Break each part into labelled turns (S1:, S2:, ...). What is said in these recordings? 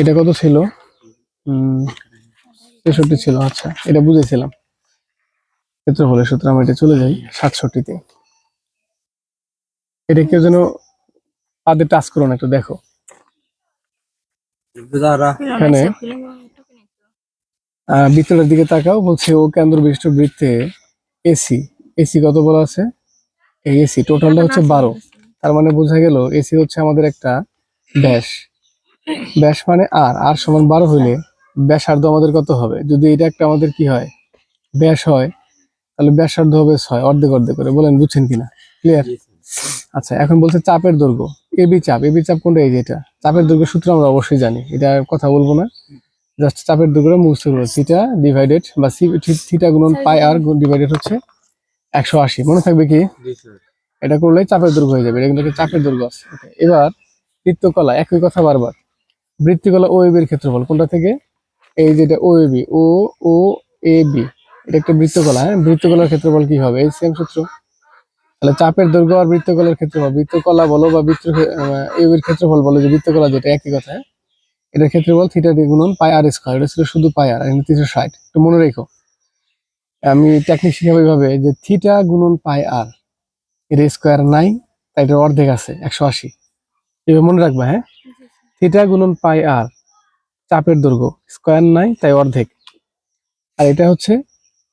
S1: এটা কত ছিল? 63 ছিল। আচ্ছা, এটা বুঝেছিলাম ক্ষেত্রফলের সূত্র। আমরা এটা চলে যাই 67-তে। এটা কেউ যেন পাদে টাচ করো না, একটু দেখো এখানে। বৃত্তটার দিকে তাকাও। বলছে ও কেন্দ্র বিশিষ্ট বৃত্তে এসি। এসি কত বলা আছে? এই এসি টোটালটা হচ্ছে 12। তার মানে বোঝা গেল এসি হচ্ছে আমাদের একটা ব্যাস। ব্যাস মানে আর সমান 12 হইলে ব্যাসার্ধ আমাদের কত হবে? যদি এটা একটা আমাদের কি হয়, ব্যাস হয়, তাহলে ব্যাসার্ধ হবে 6, অর্ধেক অর্ধেক করে। বলেন বুঝছেন কিনা? ক্লিয়ার? আচ্ছা, এখন বলছে চাপের দৈর্ঘ্য। এবি চাপ। এবি চাপ কোনটা? এই যে এটা। চাপের দৈর্ঘ্য সূত্র আমরা অবশ্যই জানি, এটা কথা বলবো না। জাস্ট চাপের দৈর্ঘ্য মুখস্থ করবো। থিটা ডিভাইডেড বা থিটা গুণন পাই আর ডিভাইডেড হচ্ছে 180। মনে থাকবে কি? এটা করলে চাপের দৈর্ঘ্য হয়ে যাবে। এটা কিন্তু একটা চাপের দৈর্ঘ্য আছে। এবার বৃত্তকলা, একই কথা বারবার। বৃত্তকলা ও এর ক্ষেত্রফল কোনটা থেকে? এই যেটা ও A B, O A B, এটা একটা বৃত্তকলা। হ্যাঁ, বৃত্তকলার ক্ষেত্রফল কি হবে? এই সেম সূত্র। তাহলে চাপের দৈর্ঘ্য আর বৃত্তকলার ক্ষেত্রফল, বৃত্তকলা বলো বা এর ক্ষেত্রফল বলো, যে বৃত্তকলা যেটা, একই কথা। এটার ক্ষেত্রফল থিটা গুণন পাই আর স্কয়ার। এটা ছিল শুধু পাই আর, এখানে 360। একটু মনে রেখো, আমি টেকনিক শিখাবো এইভাবে যে থিটা গুণন পাই আর, এর স্কয়ার নাই, তাই এটার অর্ধেক আছে 180। এভাবে মনে রাখবা। হ্যাঁ, থিটা গুণন পাই আর, চাপের দৈর্ঘ্য, স্কয়ার নাই তাই অর্ধেক। আর এটা হচ্ছে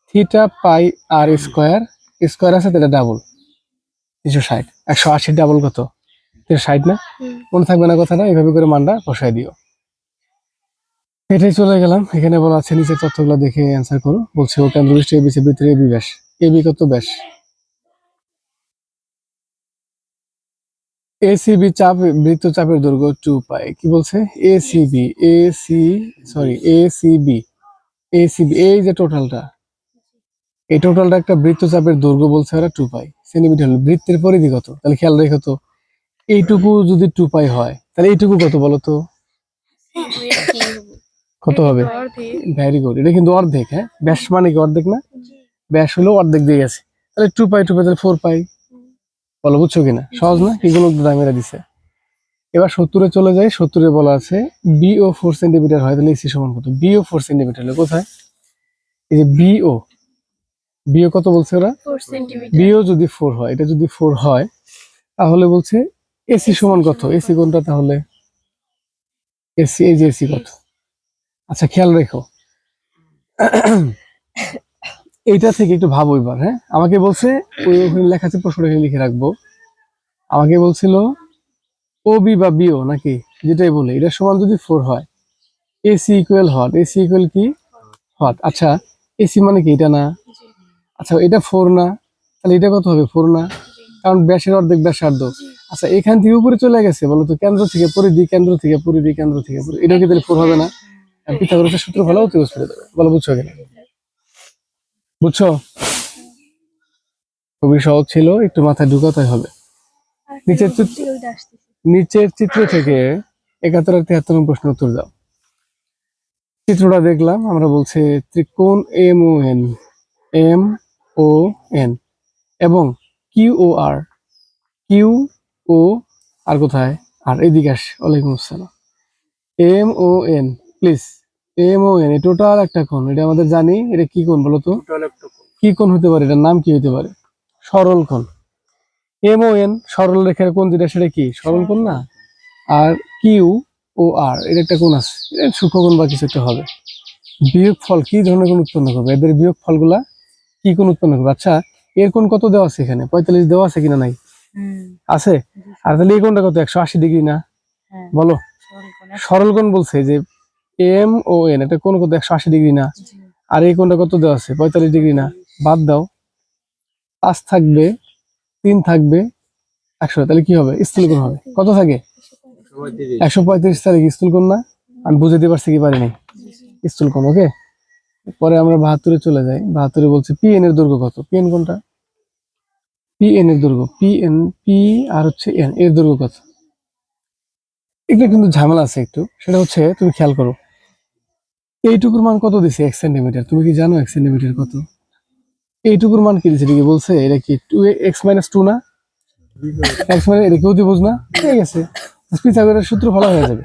S1: থিটা পাই আর স্কয়ার, স্কয়ার আছে তাহলে ডাবল 360। 180 ডাবল কত? 360 না? মনে থাকবে না কথাটা? এইভাবে করে মানটা বসাই দিও। এটাই চলে গেলাম। এখানে বলা আছে নিচের তথ্যগুলো দেখে অ্যান্সার করো। বলছে ও কেন্দ্র বিশিষ্ট এবিসি বৃত্তের এবি ব্যাস। এবি কত ব্যাস? এসিবি চাপ, বৃত্ত চাপের দৈর্ঘ্য 2 পাই। কি বলছে? এসিবি, এসিবি, এই যে টোটালটা, এই টোটালটা একটা বৃত্ত চাপের দৈর্ঘ্য বলছে ওরা 2 পাই সেন্টিমিটার। হলো বৃত্তের পরিধি কত? তাহলে খেয়াল রেখো তো, এইটুকু যদি 2 পাই হয়, তাহলে এইটুকু কত বলো তো? কত হবে? ভেরি গুড, এটা কিন্তু অর্ধেক। হ্যাঁ, ব্যাস মানে কি অর্ধেক না? ব্যাস হলো অর্ধেক দিয়ে গেছে। তাহলে 2 পাই তাহলে 4 পাই। বলো বুঝছো কিনা? সহজ না? কি কোনো দামেরা দিছে। এবার 70-এ চলে যাই। 70-এ বলা আছে বিও 4 সেন্টিমিটার হয়, তাহলে এসি সমান কত? বিও 4 সেন্টিমিটার হলে কোথায়? এই যে বিও কত বলছে ওরা? বিও যদি 4 হয়, এটা যদি 4 হয়, তাহলে বলছে এসি সমান কত? এসি কোনটা তাহলে? এসি, এই যে এসি কত? আচ্ছা, খেয়াল রেখো, এইটা থেকে একটু ভাবো এবার। হ্যাঁ, আমাকে বলছে, ওই ওখানে লেখা আছে, প্রশ্নটা এখানে লিখে রাখবো। আমাকে বলছিল ও বি বা বিও নাকি, যেটাই বলে, এটা সমান যদি 4 হয়, AC equal hot. AC equal কি? হট। আচ্ছা, এসি মানে কি? এটা না? আচ্ছা, এটা 4 না? তাহলে এটা কত হবে? 4 না? কারণ ব্যাসের অর্ধেক ব্যাসার্ধ। আচ্ছা, এখান থেকে উপরে চলে গেছে, বলো তো কেন্দ্র থেকে পরিধি, কেন্দ্র থেকে পরিধি, কেন্দ্র থেকে পরিধি, এটা কি তাহলে 4 হবে না? পিথাগোরাসের সূত্র ফেলা অতিবস করে দেবে। বলো বুঝছো কিনা? বুঝছো? খুবই সহজ ছিল, একটু মাথায় ঢুকাতে হবে। নিচের চিত্র থেকে 71 আর 73 নম্বর প্রশ্ন উত্তর দাও। চিত্রটা দেখলাম আমরা। বলছে ত্রিকোণ এম ও এন এবং কিউ ও আর কোথায়? আর এদিকে আস। ওয়ালাইকুম আসসালাম। M O N, please. M O N, total একটা কোণ। এটা আমাদের জানি। এটা কি কোণ বলো তো? কি কোণ হতে পারে? এটার নাম কি হতে পারে? সরল কোণ। এম ও এন সরল রেখার কোণ যেটা, সেটা কি? সরল কোণ না? আর কিউ ও আর, এটা একটা কোণ আছে, এটা সূক্ষ্মকোণ বা কিছু একটা হবে। বিয়োগ ফল কি ধরনের কোণ উৎপন্ন করবে? এদের বিয়োগ ফলগুলা কি কোণ উৎপন্ন করবে? আচ্ছা, এর কোণ কত দেওয়া আছে? এখানে 45 দেওয়া আছে কিনা? নাই? আছে। আর তাহলে এই কোণটা কত? 180 ডিগ্রি না? বলো। সরল কোণ বলছে যে এম ও এন, এটা কোণ কত? 180 ডিগ্রি না? আর এই কোণটা কত দেওয়া আছে? 45 ডিগ্রি না? বাদ দাও, 5 থাকবে, 3 থাকবে, 100। তাহলে কি হবে? স্থূল কোণ হবে। কত থাকে? 135 তারিখ স্থূল কোণ না? আমি বুঝাতে পারছি কি পারিনি? স্থূল কোণ। ওকে, পরে আমরা 72-এ চলে যাই। 72-এ বলছে পি এন এর দৈর্ঘ্য কত? পি এন কোনটা? পি এন এর দৈর্ঘ্য, পি আর হচ্ছে এন, এর দৈর্ঘ্য কত? এটা কিন্তু ঝামেলা আছে একটু। সেটা হচ্ছে, তুমি খেয়াল করো, এইটুকুর মান কত দিছে? 1 সেন্টিমিটার। তুমি কি জানো 1 সেন্টিমিটার কত? এইটুকুর মান কি দিছে? এটা কি বলছে? এটা কি 2x-2 না? x মানে এটা কেউ বুঝ না? ঠিক আছে, পিথাগোরাসের সূত্র ফলা হয়ে যাবে।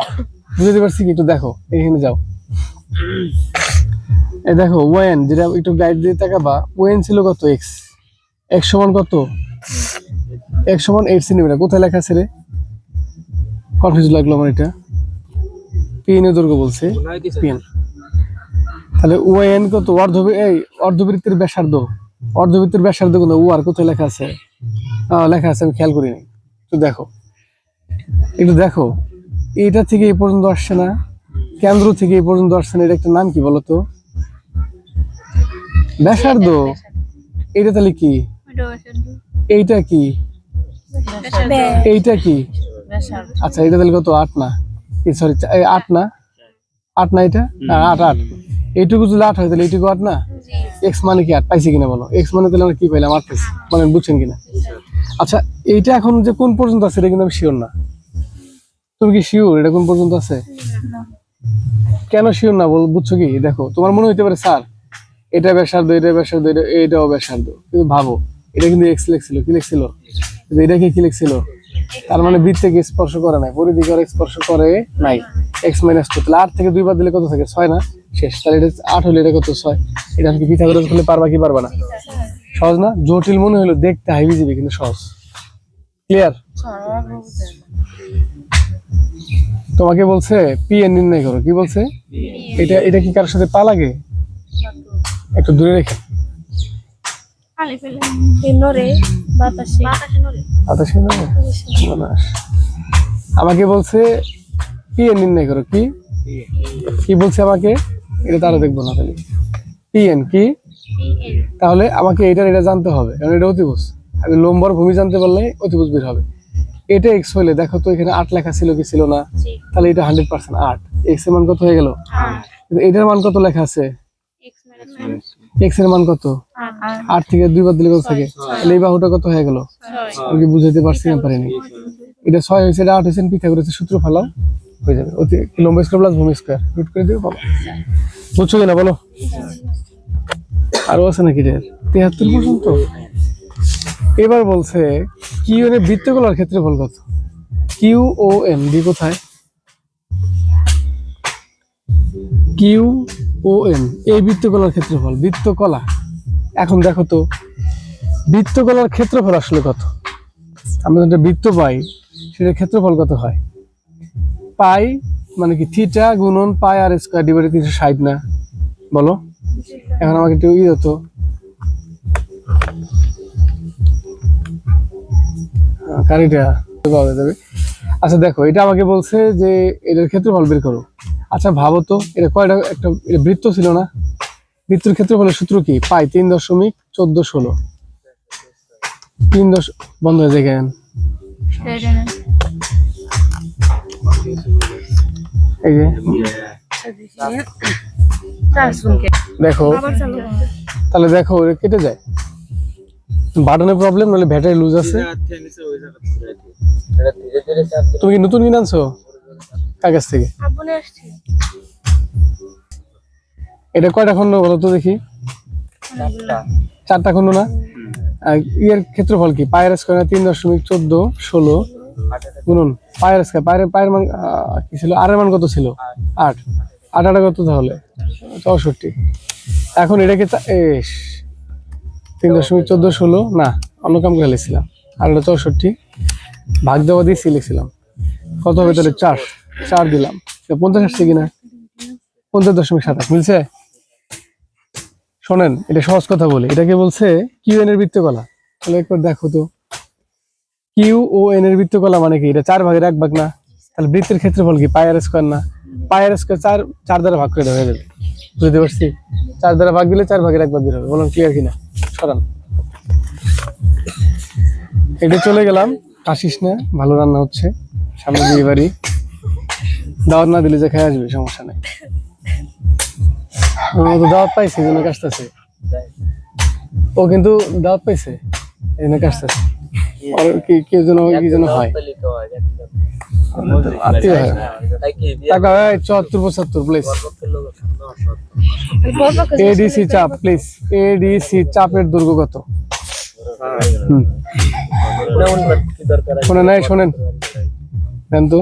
S1: বুঝতে পারছি কি? একটু দেখো, এখানে যাও, এই দেখো ওয়েন, যেটা একটু গাইড দিয়ে তাকাবা, ওয়েন ছিল কত? এক্স। এক্স সমান কত? এক্স সমান 8 সেন্টিমিটার। কোথায় লেখা আছে রে? কনফিউজ লাগলো আমার এটা। পিএন এর দৈর্ঘ্য বলছে, পিএন। তাহলে ওএন কত? অর্ধবৃত্তের ব্যাসার্ধ। অর্ধবৃত্তের ব্যাসার্ধ কত? ও আর কোথায় লেখা আছে? লেখা আছে, আমি খেয়াল করিনি। একটু দেখো, এটা থেকে এই পর্যন্ত আসছে না, কেন্দ্র থেকে এই পর্যন্ত আসছে না, এটা একটা নাম কি বলতো? ব্যাসার্ধ। এটা তাহলে কি? এইটা কি? এইটা কি? আচ্ছা, এটা তাহলে কত? 8 না, সরি 8 না, 8 না, এটা 8 8। এইটুকু যদি 8 হয় তাহলে এইটুকু 8 না? এক্স মানে কি 8 পাইছি কিনা বলো? এক্স মানে তাহলে আমরা কি পাইলাম? 8 পাইছি, মানে বুঝছেন কিনা? আচ্ছা, এইটা এখন যে কোন পর্যন্ত আছে এটা কিন্তু আমি শিওর না। তুমি কি শিওর এটা কোন পর্যন্ত আছে? কেন শিওর না বুঝছো কি? দেখো, তোমার মনে হইতে পারে স্যার এটা ব্যাসার্ধ, এটা ব্যাসার্ধ, এটাও ব্যাসার্ধ, কিন্তু ভাবো এটা কিন্তু এক্স লিখছিল, কি লিখছিল? এটাকে কি লিখছিল? তার মানে বৃত্তকে স্পর্শ করে নাই, পরিধিকে স্পর্শ করে নাই। এক্স মাইনাস 2, তাহলে 8 থেকে 2 বাদ দিলে কত থাকে? 6 না? শেষ। তাহলে এটা 8 হলে এটা কত? 6। এটা কি পিথাগোরাস করলে পারবা কি পারবা না? সহজ না? জটিল মনে হলো, দেখতে হাইবিজিবি, কিন্তু সহজ। ক্লিয়ার? তোমাকে বলছে পিএন নির্ণয় করো, কি বলছে? এটা কি কারোর সাথে পা লাগে? একটু দূরে রেখে। আমাকে বলছে পিএন নির্ণয় করো, কি কি বলছে আমাকে? এটা তারা দেখবো না, তাহলে পিএন কি? তাহলে আমাকে এটা জানতে হবে, কারণ এটা অতিভুজ। আমি লম্বর ভূমি জানতে পারলে অতিভুজ বের হবে। এটা এক্স হইলে দেখো তো এখানে 8 লেখা ছিল কি ছিল না? তাহলে এটা 100% 8। এক্স এর মান কত হয়ে গেল? কিন্তু এটার মান কত লেখা আছে? এক্স এর মান কত? 8 থেকে 2 বাদ দিলে কত থাকে? তাহলে এই বাহুটা কত হয়ে গেল? আমি কি বুঝাইতে পারছি না পারিনি? এটা 6 হয়েছে, এটা 8 হয়েছে, পিথাগোরাসের সূত্র ফেলাও, হয়ে যাবে। লম্ব স্কয়ার প্লাস ভূমি স্কয়ার রুট করে দিও, পাবো। বুঝছো কিনা বলো? আরো আছে নাকি? 73 পর্যন্ত। এবার বলছে কিউ এর বৃত্তকলার ক্ষেত্রফল কত? কিউ ও এন ডি কোথায়? কিউ ও এন, এই বৃত্তকলার ক্ষেত্রফল। বৃত্তকলা, এখন দেখো তো বৃত্তকলার ক্ষেত্রফল আসলে কত? আমরা যেটা বৃত্ত পাই সেটার ক্ষেত্রফল কত হয়? পাই মানে কি? থিটা গুণন পাই আর স্কয়ার ডিভাইডেড 360 না? বলো। এখন আমাকে একটু হতো, কারিটা পাওয়া যাবে। আচ্ছা দেখো, এটা আমাকে বলছে যে এটার ক্ষেত্রফল বের করো। আচ্ছা ভাবো তো, এটা কয়টা? একটা এটা বৃত্ত ছিল না? বৃত্তের ক্ষেত্রফলের সূত্র কি? পাই 3.1416। 3 বন্ধ হয়ে যায় কেন? এই যে দেখো, তাহলে দেখো এটা কেটে যায়। বাটনের প্রবলেম, নাহলে ব্যাটারি লুজ আছে। তুমি কি নতুন কিনে আনছো কাগজ থেকে? এটা কয়টা খন্ড বলো তো দেখি? 4টা খন্ড না? এর ক্ষেত্রফল কি? পায়ের স্কয়ার 3.1416 গুণন পায়ের স্কয়ার। পায়ের মান কি ছিল? আর এর মান কত ছিল? 8। 8 কত তাহলে? 64। এখন এটাকে 3.1416 না, অন্য কাম করে লিখছিলাম। আর 64 ভাগ দেওয়া দিয়ে লিখছিলাম। কত হবে তাহলে? 4 দিলাম, 50 আসছে কিনা? 50.27 মিলছে? শোনেন, এটা সহজ কথা বলি। এটাকে বলছে কিউ এন এর বৃত্তকলা। তাহলে একবার দেখো তো, কিউ ও এন এর বৃত্তকলা মানে কি? এটা 4 ভাগের 1 ভাগ না? তাহলে বৃত্তের ক্ষেত্রফল কি? পাই আর স্কয়ার না? পাই আর স্কয়ার 4 দ্বারা ভাগ করে দেওয়া হয়ে যাবে। বুঝতে পারছি? 4 দ্বারা ভাগ দিলে 4 ভাগের 1 ভাগ বের হবে। বলুন ক্লিয়ার কিনা? সরান এটা। চলে গেলাম। আসিস না, ভালো রান্না হচ্ছে, সামনে বিয়ে বাড়ি, দাওয়াত না দিলে যে খেয়ে আসবে, সমস্যা নেই। দাওয়াত পাইছে, এই জন্য কাজটাছে। ও কিন্তু দাওয়াত পাইছে, এই জন্য কাজটাছে। কেউ যেন কি যেন হয়, আত্মীয় হয়। টাকা 74-75 প্লিজ। এডিসি চাপ প্লিজ। এডিসি চাপের দৈর্ঘ্য কত? শোনেন, দেন তো।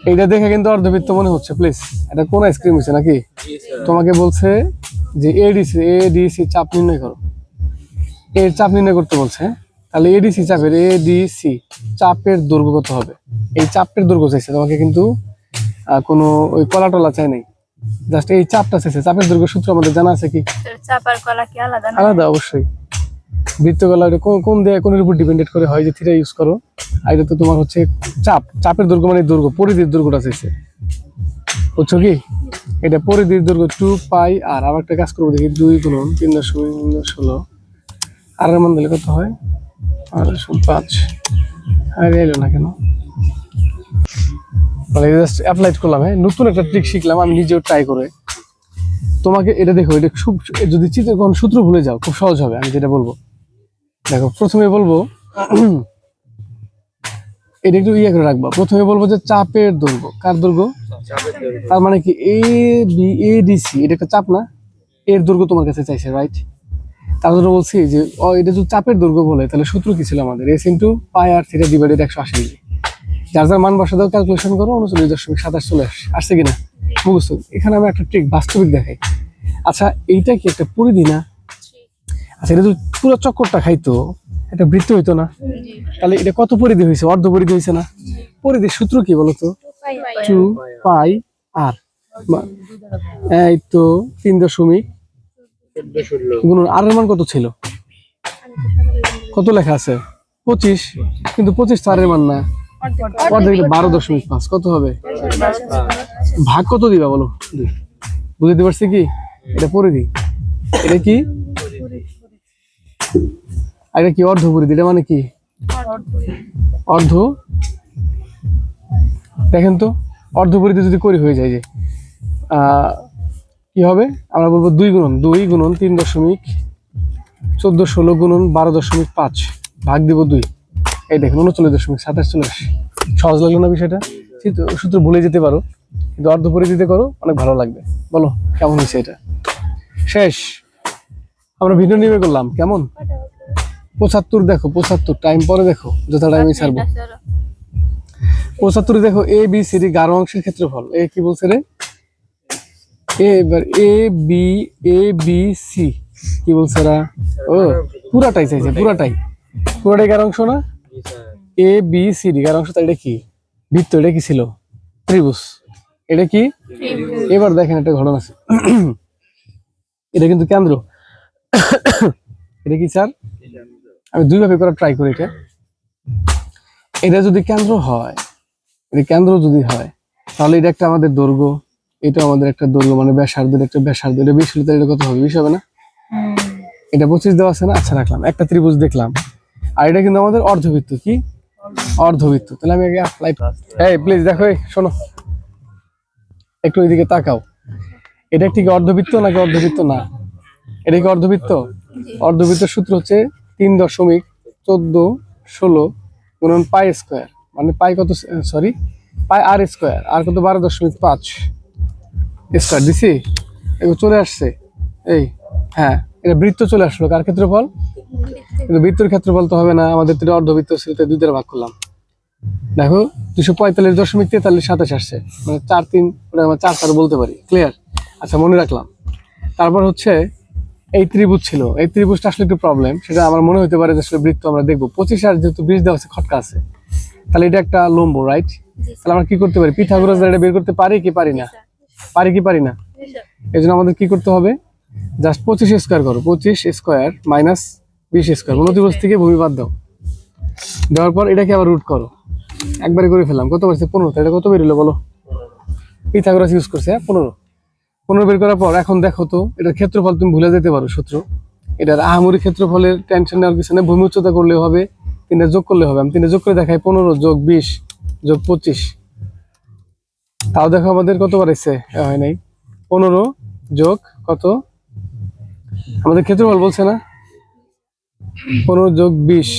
S1: এইটা দেখে কিন্তু অর্ধবৃত্ত মনে হচ্ছে, প্লিজ এটা কোন আইসক্রিম হচ্ছে নাকি? তোমাকে বলছে যে এডিসি চাপ নির্ণয় করো, এর চাপ নির্ণয় করতে বলছে। তাহলে এডিসি চাপের এডিসি চাপের দৈর্ঘ্য কত হবে? এই চাপের দৈর্ঘ্য চাইছে তোমাকে, কিন্তু কোনো ওই কলা টলা চাই নাই, জাস্ট এই চাপটা চাইছে। চাপের দৈর্ঘ্য সূত্র আমাদের জানা আছে কি?
S2: চাপ আর কলা কি আলাদা না?
S1: আলাদা অবশ্যই। বৃত্তকলা কোনের উপর ডিপেন্ডেড করে হয় যে থিটা ইউজ করো। আর এটা তো তোমার হচ্ছে চাপের দৈর্ঘ্য মানে দৈর্ঘ্য, পরিধির দৈর্ঘ্যটা চাইছে, বুঝছো কি? এটা পরিধির দৈর্ঘ্য 2 পাই আর। আবার একটা কাজ করবো দেখি, 2 গুণন 3.16 আর এর মান দিলে কত হয়? 5। আর এলো না কেন? মানে জাস্ট অ্যাপ্লাইড করলাম। হ্যাঁ, নতুন একটা ট্রিক শিখলাম আমি নিজেও ট্রাই করে। তোমাকে এটা দেখো, এটা খুব, যদি চিত্রকরণ সূত্র ভুলে যাও খুব সহজ হবে। আমি যেটা বলবো দেখো, প্রথমে বলবো এটা একটু ইয়ে করে রাখবা। প্রথমে বলবো যে চাপের দৈর্ঘ্য, কার দৈর্ঘ্য? তার মানে কি এডিসি এটা একটা চাপ না, এর দৈর্ঘ্য তোমার কাছে চাইছে, রাইট? তারপরে বলছি যে এটা যদি চাপের দৈর্ঘ্য বলে তাহলে সূত্র কি ছিল আমাদের? এস ইন্টু পাই আর থিটা ডিভাইডেড 180 ডিগ্রি। যার যার মান বসা দাও, ক্যালকুলেশন করো, 39.27 চলে আসছে কিনা মুখস্থ। এখানে আমি একটা ট্রিক বাস্তবিক দেখাই। আচ্ছা, এইটা কি একটা পরিধি না? আচ্ছা, এটা যদি পুরো চক্করটা খাইতো একটা বৃত্ত হইতো না? তাহলে এটা কত পরিধি হয়েছে? অর্ধ পরিধি হয়েছে না? পরিধির সূত্র কি বলতো? 2 পাই আর। এই তো 3 গুণন আর এর মান কত ছিল? কত লেখা আছে? 25। কিন্তু 25 তো আর এর মান না, অর্ধেক 12.5। কত হবে? ভাগ কত দিবা বলো? বুঝতে পারছি কি? এটা পরিধি, এটা কি? আর এটা কি? অর্ধ পরিধি। এটা মানে কি? অর্ধ। দেখেন তো, অর্ধ পরিধি যদি করি হয়ে যায় যে কি হবে? আমরা বলবো 2 গুণন 3.14 গুণন 12.5 ভাগ দিব 2। এই দেখুন 39.27 চলে আসে। সহজ লাগলো না বিষয়টা? সূত্র ভুলে যেতে পারো, কিন্তু অর্ধ পরিধিতে করো, অনেক ভালো লাগবে। বলো কেমন হয়েছে এটা? শেষ। আমরা ভিডিও নিয়ে করলাম কেমন? 75 দেখো, 75 টাইম পরে দেখো, যত টাইমে ছাড়বো। 75 দেখো, এ বি সি ডি গাঢ় অংশের ক্ষেত্রফল। এ কি বলছে রে? এবার এ বি সি কি বলছে রা? ও পুরাটাই চাইছে, পুরাটাই গাঢ় অংশ না? এ বি সি ডি গাঢ় অংশ। এটা কি? বৃত্ত। এটা কি ছিল? ত্রিভুজ। এটা কি? এবার দেখেন একটা ঘটনা আছে। এটা কিন্তু কেন্দ্র। এটা কি স্যার? আমি 2 ভাবে করা ট্রাই করি। এটা যদি কেন্দ্র হয়, এটা কেন্দ্র যদি হয়, তাহলে এটা একটা আমাদের দৈর্ঘ্য, এটা আমাদের একটা দৈর্ঘ্য, মানে ব্যাসার্ধের একটা ব্যাসার্ধ। এটা 20 হলে এটা কত হবে? 20 হবে না? এটা 25 দেওয়া আছে না? আচ্ছা, রাখলাম। একটা ত্রিভুজ দেখলাম। আর এটা কিন্তু আমাদের অর্ধবৃত্ত। কি? অর্ধবৃত্ত। তাহলে আমি আগে অ্যাপ্লাই। এই প্লিজ দেখো, শোনো একটু এদিকে তাকাও। এটা কি অর্ধবৃত্ত নাকি অর্ধবৃত্ত না? এটা কি অর্ধবৃত্ত? অর্ধবৃত্তের সূত্র হচ্ছে 3.1416 গুণন পাই স্কোয়ার, মানে পাই কত? সরি, পাই আর স্কোয়ার। আর কত? 12.5 স্কোয়ার দিছি। এগুলো চলে আসছে। এই হ্যাঁ, এটা বৃত্ত চলে আসলো। কার ক্ষেত্রফল? কিন্তু বৃত্তের ক্ষেত্রফল তো হবে না, আমাদের তো অর্ধবৃত্ত ছিল, 2 দ্বারা ভাগ করলাম। দেখো 245.43 আসছে, মানে 4-3, আমরা 4 বলতে পারি। ক্লিয়ার? আচ্ছা, মনে রাখলাম। তারপর হচ্ছে এই ত্রিভুজ ছিল, এই ত্রিভুজটা আসলে একটু প্রবলেম। সেটা আমার মনে হতে পারে যে আসলে বৃত্ত আমরা দেখবো। 25 আর যেহেতু 20 দেওয়া আছে, খটকা আছে, তাহলে এটা একটা লম্ব, রাইট? তাহলে আমরা কি করতে পারি? পিথাগোরাস এটা বের করতে পারি কি পারি না? এই জন্য আমাদের কি করতে হবে? জাস্ট 25 স্কোয়ার করো। 25 স্কোয়ার মাইনাস 20 স্কোয়ার। ত্রিভুজ থেকে ভূমি বাদ দাও। দেওয়ার পর এটাকে আবার রুট করো। একবারে করে ফেললাম। কত পারছে? 15। এটা কত বেরোলো বলো? পিথাগোরাস ইউজ করছে। 15 বের করার পর এখন দেখো তো, এটার ক্ষেত্রফল তুমি ভুলে যেতে পারো সূত্র। এটার আহামরি ক্ষেত্রফলের টেনশন নেওয়ার কিছু নেই। ভূমি উচ্চতা করলেও হবে, 3টা যোগ করলে হবে। আমি 3টা যোগ করে দেখাই। 15 যোগ 20 যোগ 25। তাও দেখো আমাদের কত বাড়াইছে? হয় নাই। 15 যোগ কত? আমাদের ক্ষেত্রফল বলছে না? 15 যোগ 20।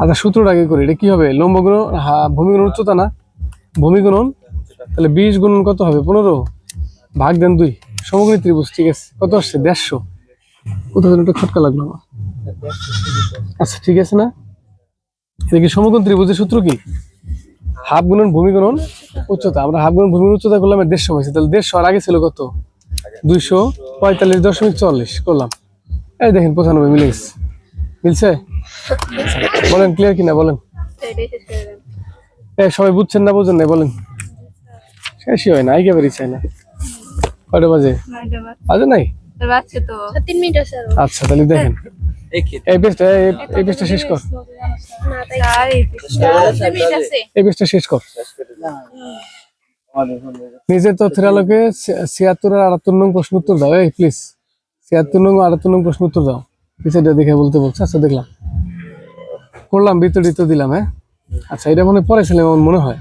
S1: আচ্ছা, সূত্রটা আগে করি। এটা কি হবে? লম্ব গুণন ভূমি গুণন উচ্চতা না? ভূমি গুণন, তাহলে 20 গুণন কত হবে? 15 ভাগ দেন 2। সমকোণী ত্রিভুজ, ঠিক আছে? কত আসছে? 150। কোথাও যেন একটা খটকা লাগলো আমার। আচ্ছা ঠিক আছে না, এটা কি সমকোণ ত্রিভুজের সূত্র কি? হাফ গুণন ভূমি গুণন উচ্চতা। আমরা হাফ গুণন ভূমি উচ্চতা করলাম 150 হয়েছে, তাহলে 150 আর আগে ছিল কত? 245.44 করলাম। এই দেখেন 95 মিলে গেছে। মিলছে? বলেন ক্লিয়ার কিনা বলেন। এই সবাই বুঝছেন না বুঝেন না বলেন। শেষই হয় না, একেবারে চাই না। কয়টা বাজে? বাজে নাই? আচ্ছা তাহলে দেখেন এই পেজটা শেষ কর, এই পেজটা শেষ কর। নিজের তথ্যের আলোকে 76 আর 78 নং প্রশ্ন উত্তর দাও। এই প্লিজ 76 নং 78 নং প্রশ্ন উত্তর দাও। পিছনটা দেখে বলতে বলছে। আচ্ছা দেখলাম, করলাম, বিতরিত দিলাম। হ্যাঁ আচ্ছা, এটা মনে পড়েছিলাম আমার মনে হয়।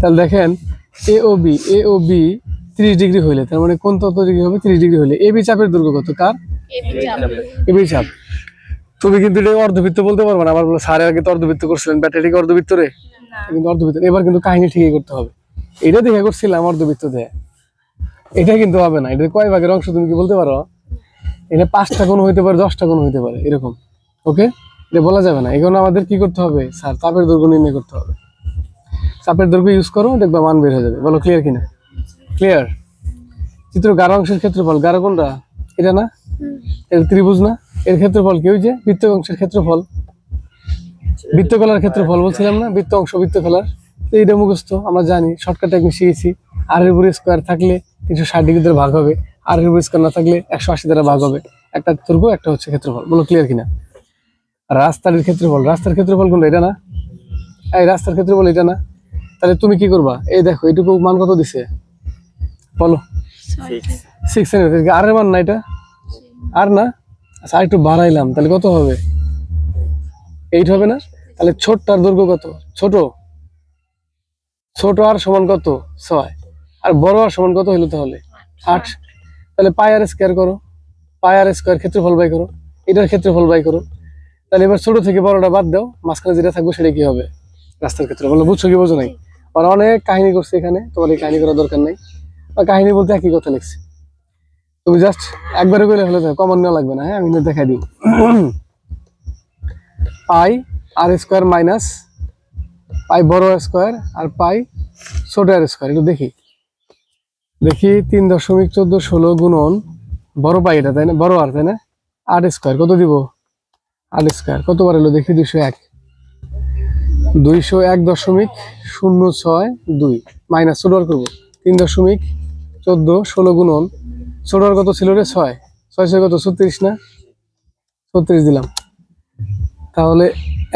S1: তাহলে দেখেন এ ও বি 30 ডিগ্রি হইলে, তার মানে কোন তত ডিগ্রি হবে? 30 ডিগ্রি হইলে এ বি চাপের দৈর্ঘ্য কত? কার? এ বি চাপ। তুমি কিন্তু এটা অর্ধবৃত্ত বলতে পারবে না। আবার বলো স্যারের আগে তো অর্ধবৃত্ত করছিলেন, ব্যাটারি অর্ধবৃত্ত রে, কিন্তু অর্ধবৃত্ত। এবার কিন্তু কাহিনী ঠিকই করতে হবে। এটা দেখে করছিলাম অর্ধবৃত্ত দেয়, এটা কিন্তু হবে না। এটা কয় ভাগের অংশ তুমি কি বলতে পারো? এটা 5টা কোণ হইতে পারে, 10টা কোণ হইতে পারে, এরকম। ওকে, এটা বলা যাবে না। এখন আমাদের কি করতে হবে? স্যার চাপের দৈর্ঘ্য নির্ণয় করতে হবে। চাপের দৈর্ঘ্য ইউজ করো, দেখবা মান বের হয়ে যাবে। বলো ক্লিয়ার কিনা? ক্লিয়ার। চিত্র গাঢ় অংশের ক্ষেত্রফল, গাঢ় কোনটা? এটা না? এটা ত্রিভুজ না? এর ক্ষেত্রফল কি? ওই যে বৃত্ত অংশের ক্ষেত্রফল, বৃত্তকলার ক্ষেত্রফল বলছিলাম না, বৃত্ত অংশ বৃত্তকলার। এইটা মুখস্থ আমরা জানি, শর্টকাট টেকনিক শিখেছি। আর এর উপরে স্কোয়ার থাকলে 360 ডিগ্রি দ্বারা ভাগ হবে, আর এর উপরে স্কোয়ার না থাকলে 180 দ্বারা ভাগ হবে। একটা দৈর্ঘ্য, একটা হচ্ছে ক্ষেত্রফল। বলো ক্লিয়ার কিনা? রাস্তার ক্ষেত্রফল, রাস্তার ক্ষেত্রফল কোনটা? এটা না? এই রাস্তার ক্ষেত্রফল এটা না? তাহলে তুমি কি করবা? এই দেখো এইটুকু মান কত দিছে বলো? 6 সেন্টিমিটার। আর এর মান না এটা? আর না? আচ্ছা আর একটু বাড়াইলাম, তাহলে কত হবে? 8 হবে না? তাহলে ছোটটার দৈর্ঘ্য কত? ছোট আর সমান কত? 6। আর বড় আর সমান কত হইলো তাহলে? 8। তাহলে পাই আর স্কয়ার করো, পাই আর স্কয়ার ক্ষেত্রফল বাই করো, এটার ক্ষেত্রফল বাই করো। তাহলে এবার ছোট থেকে বড়টা বাদ দাও, মাঝখানে যেটা থাকবে সেটা কি হবে? রাস্তার ক্ষেত্রে। বলো বুঝছো কি বোঝো নাই? আর অনেক কাহিনী করছে এখানে, তোমার এই কাহিনী করার দরকার নাই। বা কাহিনী বলতে একই কথা লিখছে, তুমি জাস্ট একবারে কইলে হলে কমন নেওয়া লাগবে না। হ্যাঁ আমি দেখাই দিই। পাই আর স্কয়ার মাইনাস পাই বড় স্কয়ার আর পাই ছোট আর স্কয়ার। একটু দেখি 3.1416 গুণন বড় পাই, এটা তাই না? বড় আর তাই না? 8 স্কয়ার কত দিব? 8 স্কয়ার কতবার এলো দেখি? 201। 201.062 মাইনাস ছোট আর করবো 3.1416 গুণন ছোট আর কত ছিল রে? 6। 6 কত? 36 না? 36 দিলাম। তাহলে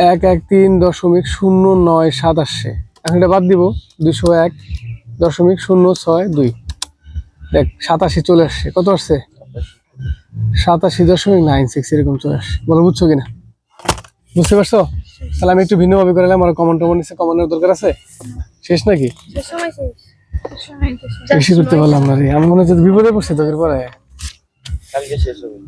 S1: 113.097 আসছে। এখন এটা বাদ দিব, 201.062। দেখ 87 চলে আসছে। কত আসছে? 87.96 এরকম চলে আসছে। বলো বুঝছো কিনা? বুঝতে পারছো? তাহলে আমি একটু ভিন্নভাবে করলাম। আমার কমন টমন নিচে কমনের দরকার আছে? শেষ নাকি? বেশি করতে পারলাম না রে, আমি মনে হচ্ছে বিপদে পড়ছে তোদের পরে। কালকে শেষ হবে।